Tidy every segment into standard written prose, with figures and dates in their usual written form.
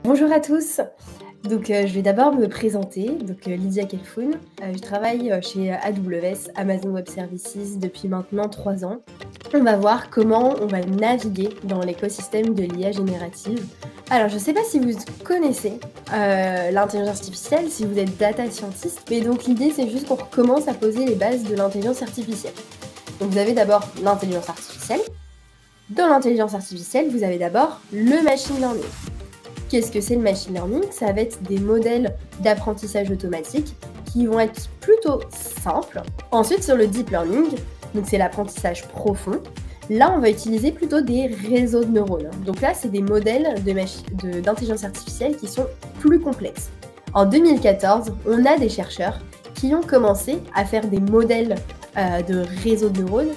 Bonjour à tous. Je vais d'abord me présenter. Lydia Kelfoun. Je travaille chez AWS, Amazon Web Services, depuis maintenant 3 ans. On va voir comment on va naviguer dans l'écosystème de l'IA générative. Alors, je ne sais pas si vous connaissez l'intelligence artificielle, si vous êtes data scientist, mais donc l'idée c'est juste qu'on recommence à poser les bases de l'intelligence artificielle. Donc vous avez d'abord l'intelligence artificielle. Dans l'intelligence artificielle, vous avez d'abord le machine learning. Qu'est-ce que c'est le machine learning? Ça va être des modèles d'apprentissage automatique qui vont être plutôt simples. Ensuite, sur le deep learning, donc c'est l'apprentissage profond. Là, on va utiliser plutôt des réseaux de neurones. Donc là, c'est des modèles d'intelligence artificielle qui sont plus complexes. En 2014, on a des chercheurs qui ont commencé à faire des modèles de réseaux de neurones.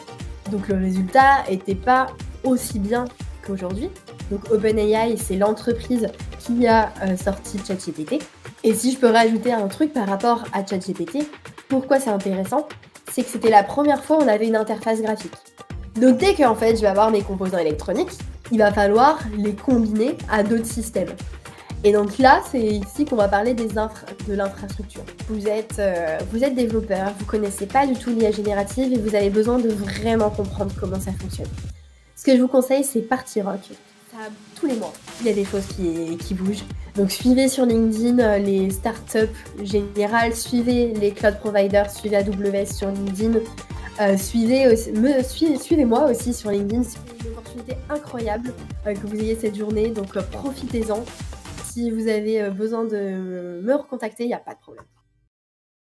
Donc le résultat n'était pas aussi bien qu'aujourd'hui. Donc OpenAI, c'est l'entreprise qui a sorti ChatGPT. Et si je peux rajouter un truc par rapport à ChatGPT, pourquoi c'est intéressant? C'est que c'était la première fois où on avait une interface graphique. Donc dès que je vais avoir mes composants électroniques, il va falloir les combiner à d'autres systèmes. Et donc là, c'est ici qu'on va parler de l'infrastructure. Vous êtes développeur, vous connaissez pas du tout l'IA générative et vous avez besoin de vraiment comprendre comment ça fonctionne. Ce que je vous conseille, c'est Party Rock. Tous les mois, il y a des choses qui bougent. Donc suivez sur LinkedIn les startups générales, suivez les cloud providers, suivez AWS sur LinkedIn, suivez-moi aussi sur LinkedIn. C'est une opportunité incroyable que vous ayez cette journée, donc profitez-en. Si vous avez besoin de me recontacter, il n'y a pas de problème.